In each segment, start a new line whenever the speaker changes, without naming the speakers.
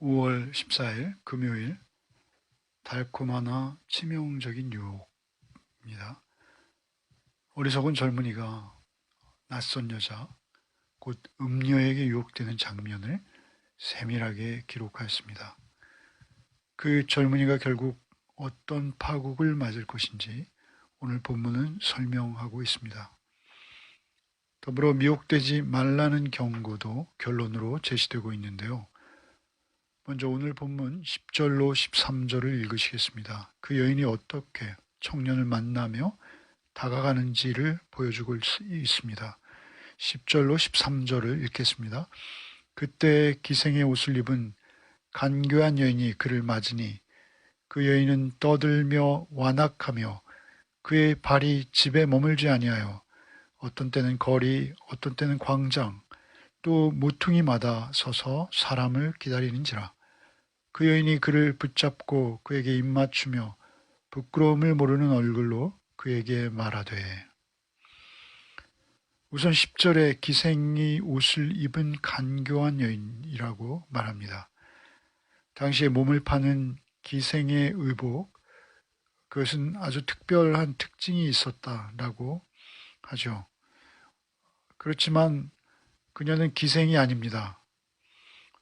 5월 14일 금요일 달콤하나 치명적인 유혹입니다. 어리석은 젊은이가 낯선 여자, 곧 음녀에게 유혹되는 장면을 세밀하게 기록하였습니다. 그 젊은이가 결국 어떤 파국을 맞을 것인지 오늘 본문은 설명하고 있습니다. 더불어 미혹되지 말라는 경고도 결론으로 제시되고 있는데요. 먼저 오늘 본문 10절로 13절을 읽으시겠습니다. 그 여인이 어떻게 청년을 만나며 다가가는지를 보여주고 있습니다. 10절로 13절을 읽겠습니다. 그때 기생의 옷을 입은 간교한 여인이 그를 맞으니 그 여인은 떠들며 완악하며 그의 발이 집에 머물지 아니하여 어떤 때는 거리, 어떤 때는 광장, 또 모퉁이마다 서서 사람을 기다리는지라. 그 여인이 그를 붙잡고 그에게 입맞추며 부끄러움을 모르는 얼굴로 그에게 말하되. 우선 10절에 기생이 옷을 입은 간교한 여인이라고 말합니다. 당시에 몸을 파는 기생의 의복, 그것은 아주 특별한 특징이 있었다라고 하죠. 그렇지만 그녀는 기생이 아닙니다.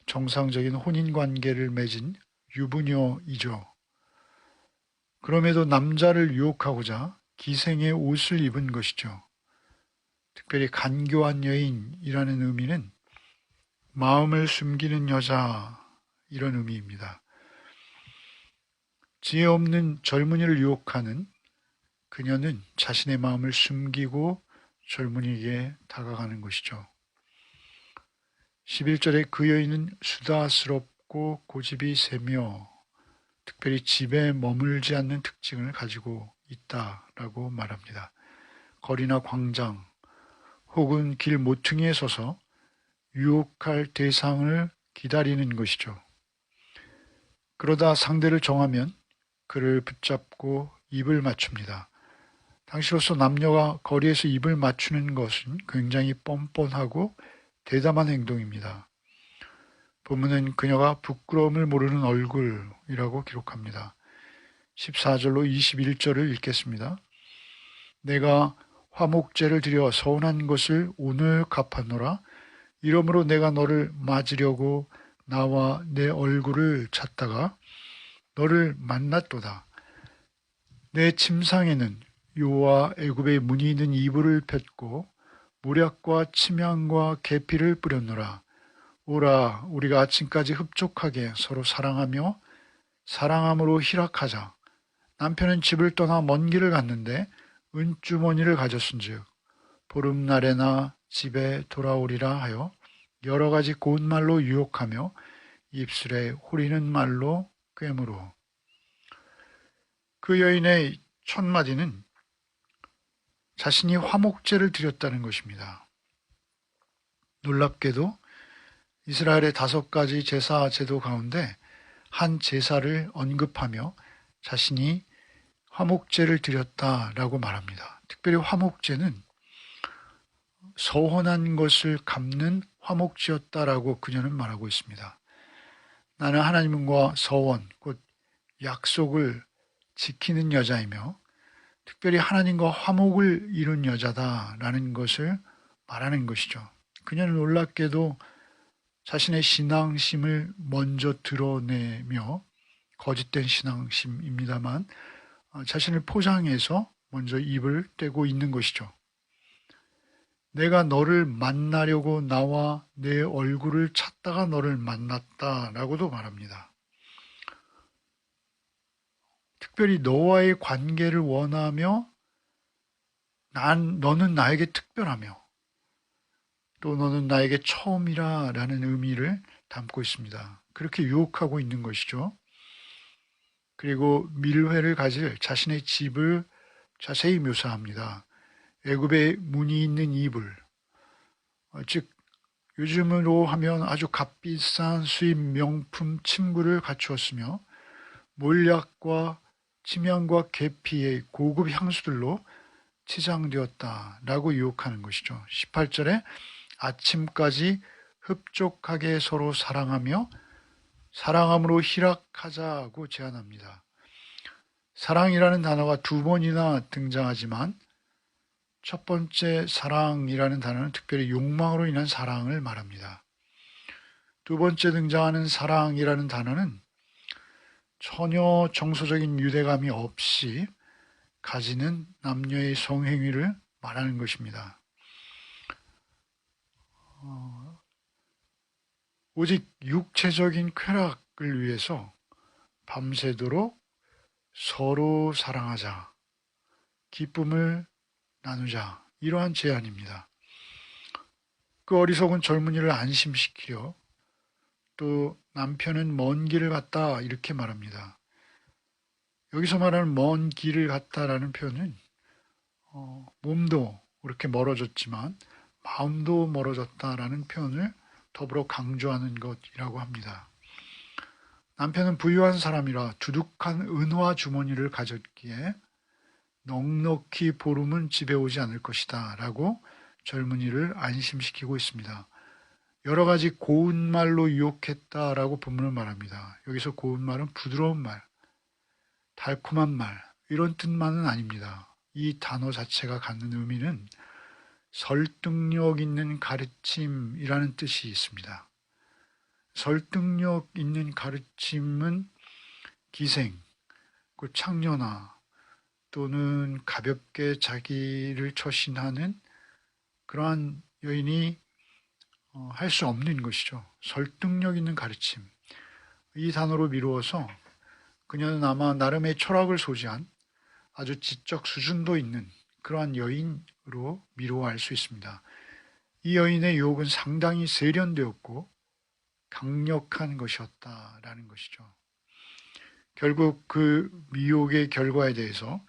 정상적인 혼인관계를 맺은 유부녀이죠. 그럼에도 남자를 유혹하고자 기생의 옷을 입은 것이죠. 특별히 간교한 여인이라는 의미는 마음을 숨기는 여자, 이런 의미입니다. 지혜 없는 젊은이를 유혹하는 그녀는 자신의 마음을 숨기고 젊은이에게 다가가는 것이죠. 11절에 그 여인은 수다스럽고 고집이 세며 특별히 집에 머물지 않는 특징을 가지고 있다라고 말합니다. 거리나 광장 혹은 길 모퉁이에 서서 유혹할 대상을 기다리는 것이죠. 그러다 상대를 정하면 그를 붙잡고 입을 맞춥니다. 당시로서 남녀가 거리에서 입을 맞추는 것은 굉장히 뻔뻔하고 대담한 행동입니다. 본문은 그녀가 부끄러움을 모르는 얼굴이라고 기록합니다. 14절로 21절을 읽겠습니다. 내가 화목제를 드려 서운한 것을 오늘 갚았노라. 이러므로 내가 너를 맞으려고 나와 내 얼굴을 찾다가 너를 만났도다. 내 침상에는 요와 애굽의 무늬 있는 이불을 폈고 모략과 침향과 계피를 뿌렸노라. 오라, 우리가 아침까지 흡족하게 서로 사랑하며 사랑함으로 희락하자. 남편은 집을 떠나 먼 길을 갔는데 은주머니를 가졌은즉 보름날에나 집에 돌아오리라 하여 여러 가지 고운 말로 유혹하며 입술에 호리는 말로 꿰물어. 그 여인의 첫 마디는 자신이 화목제를 드렸다는 것입니다. 놀랍게도 이스라엘의 5가지 제사 제도 가운데 한 제사를 언급하며 자신이 화목제를 드렸다라고 말합니다. 특별히 화목제는 서원한 것을 갚는 화목제였다라고 그녀는 말하고 있습니다. 나는 하나님과 서원, 곧 약속을 지키는 여자이며 특별히 하나님과 화목을 이룬 여자다라는 것을 말하는 것이죠. 그녀는 놀랍게도 자신의 신앙심을 먼저 드러내며 거짓된 신앙심입니다만 자신을 포장해서 먼저 입을 떼고 있는 것이죠. 내가 너를 만나려고 나와 내 얼굴을 찾다가 너를 만났다라고도 말합니다. 특별히 너와의 관계를 원하며 너는 나에게 특별하며 또 너는 나에게 처음이라 라는 의미를 담고 있습니다. 그렇게 유혹하고 있는 것이죠. 그리고 밀회를 가질 자신의 집을 자세히 묘사합니다. 애굽의 무늬 있는 이불, 즉 요즘으로 하면 아주 값비싼 수입 명품 침구를 갖추었으며 몰약과 침향과 계피의 고급 향수들로 치장되었다라고 유혹하는 것이죠. 18절에 아침까지 흡족하게 서로 사랑하며 사랑함으로 희락하자고 제안합니다. 사랑이라는 단어가 두 번이나 등장하지만 첫 번째 사랑이라는 단어는 특별히 욕망으로 인한 사랑을 말합니다. 두 번째 등장하는 사랑이라는 단어는 전혀 정서적인 유대감이 없이 가지는 남녀의 성행위를 말하는 것입니다. 오직 육체적인 쾌락을 위해서 밤새도록 서로 사랑하자, 기쁨을 나누자, 이러한 제안입니다. 그 어리석은 젊은이를 안심시키려 또 남편은 먼 길을 갔다 이렇게 말합니다. 여기서 말하는 먼 길을 갔다라는 표현은 몸도 그렇게 멀어졌지만 마음도 멀어졌다라는 표현을 더불어 강조하는 것이라고 합니다. 남편은 부유한 사람이라 두둑한 은화 주머니를 가졌기에 넉넉히 보름은 집에 오지 않을 것이다 라고 젊은이를 안심시키고 있습니다. 여러 가지 고운 말로 유혹했다라고 본문을 말합니다. 여기서 고운 말은 부드러운 말, 달콤한 말, 이런 뜻만은 아닙니다. 이 단어 자체가 갖는 의미는 설득력 있는 가르침이라는 뜻이 있습니다. 설득력 있는 가르침은 기생, 창녀나 또는 가볍게 자기를 처신하는 그러한 여인이 할 수 없는 것이죠. 설득력 있는 가르침. 이 단어로 미루어서 그녀는 아마 나름의 철학을 소지한 아주 지적 수준도 있는 그러한 여인으로 미루어 알 수 있습니다. 이 여인의 유혹은 상당히 세련되었고 강력한 것이었다라는 것이죠. 결국 그 미혹의 결과에 대해서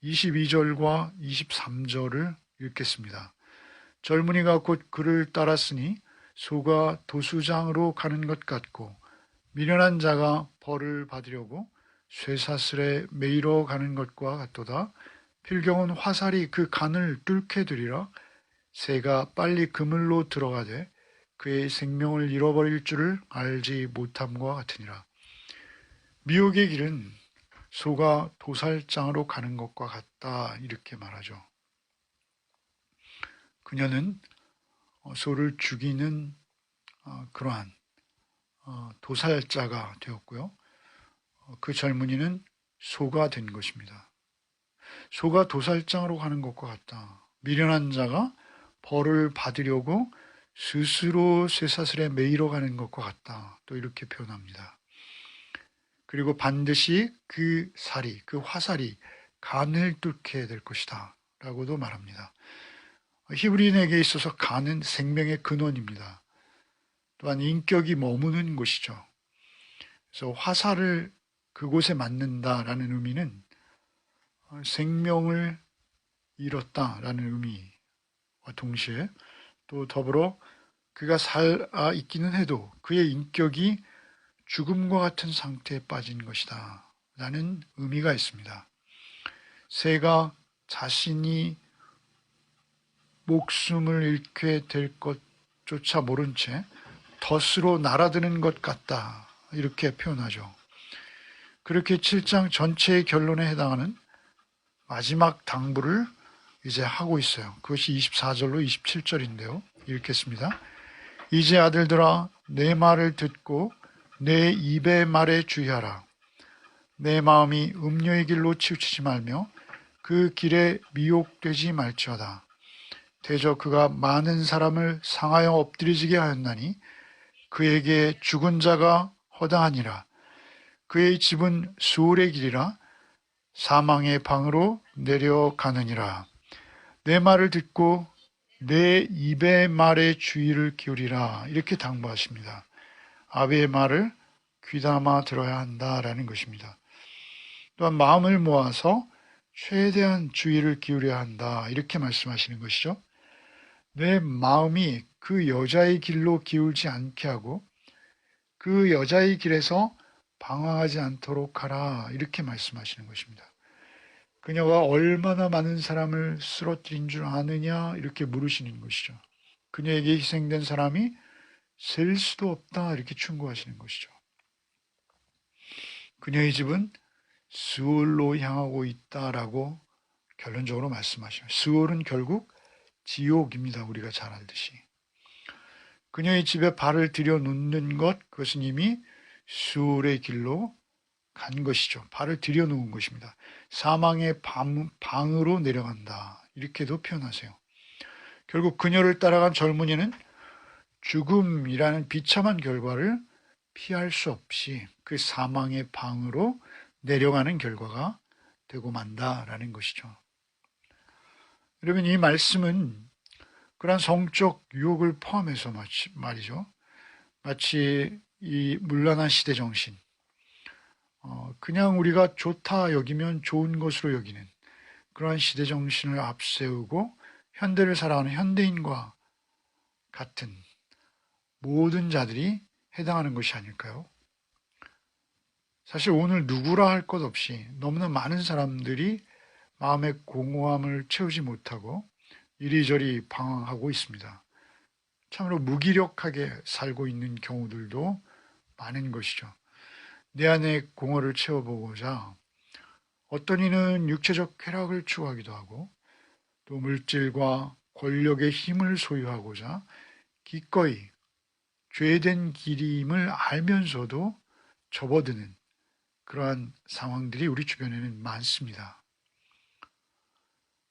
22절과 23절을 읽겠습니다. 젊은이가 곧 그를 따랐으니 소가 도수장으로 가는 것 같고 미련한 자가 벌을 받으려고 쇠사슬에 매이러 가는 것과 같도다. 필경은 화살이 그 간을 뚫게 되리라. 새가 빨리 그물로 들어가되 그의 생명을 잃어버릴 줄을 알지 못함과 같으니라. 미혹의 길은 소가 도살장으로 가는 것과 같다 이렇게 말하죠. 그녀는 소를 죽이는 그러한 도살자가 되었고요. 그 젊은이는 소가 된 것입니다. 소가 도살장으로 가는 것과 같다. 미련한 자가 벌을 받으려고 스스로 쇠사슬에 매이러 가는 것과 같다. 또 이렇게 표현합니다. 그리고 반드시 그 살이, 그 화살이 간을 뚫게 될 것이다. 라고도 말합니다. 히브리인에게 있어서 간은 생명의 근원입니다. 또한 인격이 머무는 곳이죠. 그래서 화살을 그곳에 맞는다라는 의미는 생명을 잃었다라는 의미와 동시에 또 더불어 그가 살아 있기는 해도 그의 인격이 죽음과 같은 상태에 빠진 것이다 라는 의미가 있습니다. 새가 자신이 목숨을 잃게 될 것조차 모른 채 덫으로 날아드는 것 같다 이렇게 표현하죠. 그렇게 7장 전체의 결론에 해당하는 마지막 당부를 이제 하고 있어요. 그것이 24절로 27절인데요. 읽겠습니다. 이제 아들들아 내 말을 듣고 내 입의 말에 주의하라. 내 마음이 음료의 길로 치우치지 말며 그 길에 미혹되지 말지어다. 대저 그가 많은 사람을 상하여 엎드리지게 하였나니 그에게 죽은 자가 허당하니라. 그의 집은 수월의 길이라 사망의 방으로 내려가느니라. 내 말을 듣고 내 입의 말에 주의를 기울이라. 이렇게 당부하십니다. 아비의 말을 귀담아 들어야 한다라는 것입니다. 또한 마음을 모아서 최대한 주의를 기울여야 한다. 이렇게 말씀하시는 것이죠. 내 마음이 그 여자의 길로 기울지 않게 하고 그 여자의 길에서 방황하지 않도록 하라. 이렇게 말씀하시는 것입니다. 그녀가 얼마나 많은 사람을 쓰러뜨린 줄 아느냐 이렇게 물으시는 것이죠. 그녀에게 희생된 사람이 셀 수도 없다 이렇게 충고하시는 것이죠. 그녀의 집은 스올로 향하고 있다라고 결론적으로 말씀하시죠. 스올은 결국 지옥입니다. 우리가 잘 알듯이. 그녀의 집에 발을 들여놓는 것, 그것은 이미 스올의 길로 간 것이죠. 발을 들여놓은 것입니다. 사망의 방으로 내려간다. 이렇게도 표현하세요. 결국 그녀를 따라간 젊은이는 죽음이라는 비참한 결과를 피할 수 없이 그 사망의 방으로 내려가는 결과가 되고 만다라는 것이죠. 여러분, 이 말씀은 그러한 성적 유혹을 포함해서 말이죠. 마치 이 문란한 시대 정신, 그냥 우리가 좋다 여기면 좋은 것으로 여기는 그러한 시대 정신을 앞세우고 현대를 살아가는 현대인과 같은 모든 자들이 해당하는 것이 아닐까요? 사실 오늘 누구라 할 것 없이 너무나 많은 사람들이 마음의 공허함을 채우지 못하고 이리저리 방황하고 있습니다. 참으로 무기력하게 살고 있는 경우들도 많은 것이죠. 내 안의 공허를 채워보고자 어떤 이는 육체적 쾌락을 추구하기도 하고 또 물질과 권력의 힘을 소유하고자 기꺼이 죄된 길임을 알면서도 접어드는 그러한 상황들이 우리 주변에는 많습니다.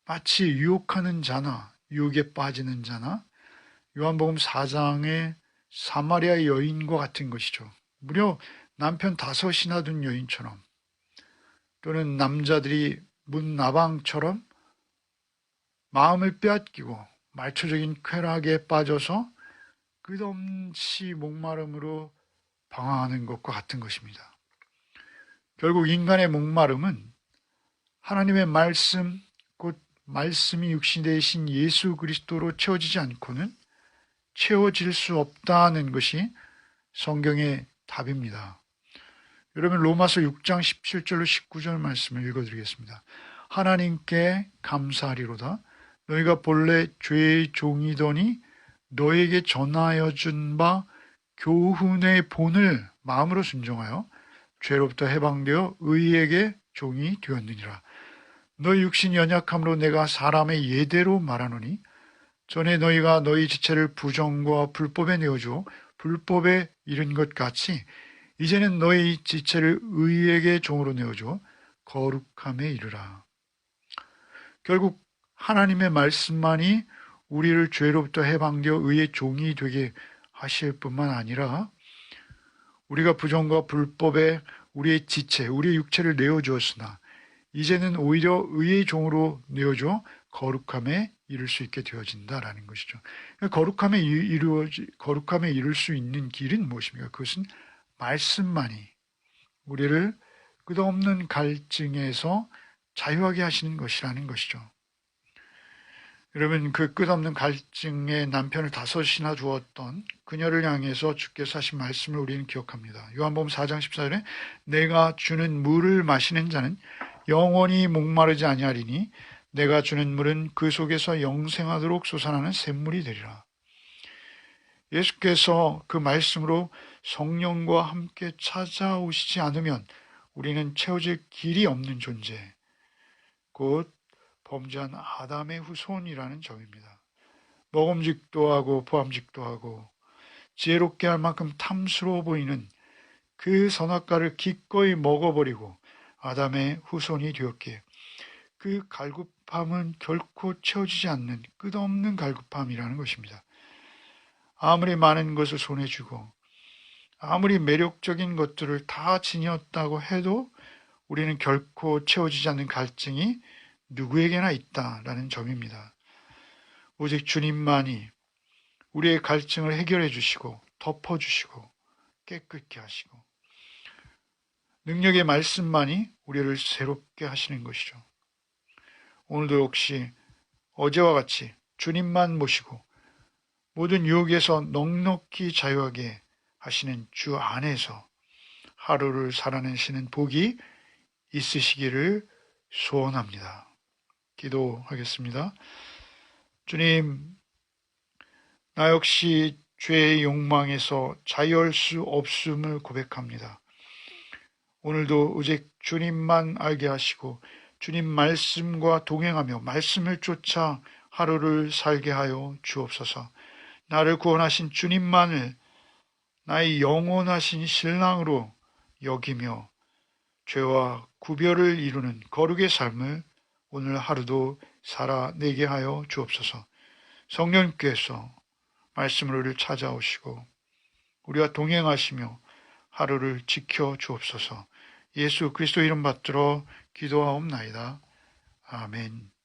마치 유혹하는 자나 유혹에 빠지는 자나 요한복음 4장의 사마리아 여인과 같은 것이죠. 무려 남편 5이나 둔 여인처럼 또는 남자들이 문나방처럼 마음을 빼앗기고 말초적인 쾌락에 빠져서 끝없이 목마름으로 방황하는 것과 같은 것입니다. 결국 인간의 목마름은 하나님의 말씀, 곧 말씀이 육신이 되신 예수 그리스도로 채워지지 않고는 채워질 수 없다는 것이 성경의 답입니다. 여러분, 로마서 6장 17절로 19절 말씀을 읽어드리겠습니다. 하나님께 감사하리로다. 너희가 본래 죄의 종이더니 너에게 전하여 준 바 교훈의 본을 마음으로 순종하여 죄로부터 해방되어 의에게 종이 되었느니라. 너희 육신이 연약함으로 내가 사람의 예대로 말하노니 전에 너희가 너희 지체를 부정과 불법에 내어주어 불법에 이른 것 같이 이제는 너희 지체를 의에게 종으로 내어주어 거룩함에 이르라. 결국 하나님의 말씀만이 우리를 죄로부터 해방되어 의의 종이 되게 하실 뿐만 아니라 우리가 부정과 불법에 우리의 지체, 우리의 육체를 내어주었으나 이제는 오히려 의의 종으로 내어줘 거룩함에 이룰 수 있게 되어진다라는 것이죠. 거룩함에 이룰 수 있는 길은 무엇입니까? 그것은 말씀만이 우리를 끝없는 갈증에서 자유하게 하시는 것이라는 것이죠. 여러분, 그 끝없는 갈증에 남편을 5이나 두었던 그녀를 향해서 주께서 하신 말씀을 우리는 기억합니다. 요한복음 4장 14절에 내가 주는 물을 마시는 자는 영원히 목마르지 아니하리니 내가 주는 물은 그 속에서 영생하도록 솟아나는 샘물이 되리라. 예수께서 그 말씀으로 성령과 함께 찾아오시지 않으면 우리는 채워질 길이 없는 존재, 곧 범죄한 아담의 후손이라는 점입니다. 먹음직도 하고 포함직도 하고 지혜롭게 할 만큼 탐스러워 보이는 그 선악과를 기꺼이 먹어버리고 아담의 후손이 되었기에 그 갈급함은 결코 채워지지 않는 끝없는 갈급함이라는 것입니다. 아무리 많은 것을 손에 쥐고 아무리 매력적인 것들을 다 지녔다고 해도 우리는 결코 채워지지 않는 갈증이 누구에게나 있다라는 점입니다. 오직 주님만이 우리의 갈증을 해결해 주시고 덮어주시고 깨끗게 하시고 능력의 말씀만이 우리를 새롭게 하시는 것이죠. 오늘도 역시 어제와 같이 주님만 모시고 모든 유혹에서 넉넉히 자유하게 하시는 주 안에서 하루를 살아내시는 복이 있으시기를 소원합니다. 기도하겠습니다. 주님, 나 역시 죄의 욕망에서 자유할 수 없음을 고백합니다. 오늘도 오직 주님만 알게 하시고 주님 말씀과 동행하며 말씀을 쫓아 하루를 살게 하여 주옵소서. 나를 구원하신 주님만을 나의 영원하신 신랑으로 여기며 죄와 구별을 이루는 거룩의 삶을 오늘 하루도 살아내게 하여 주옵소서. 성령께서 말씀으로 우리를 찾아오시고 우리와 동행하시며 하루를 지켜 주옵소서. 예수 그리스도 이름 받들어 기도하옵나이다. 아멘.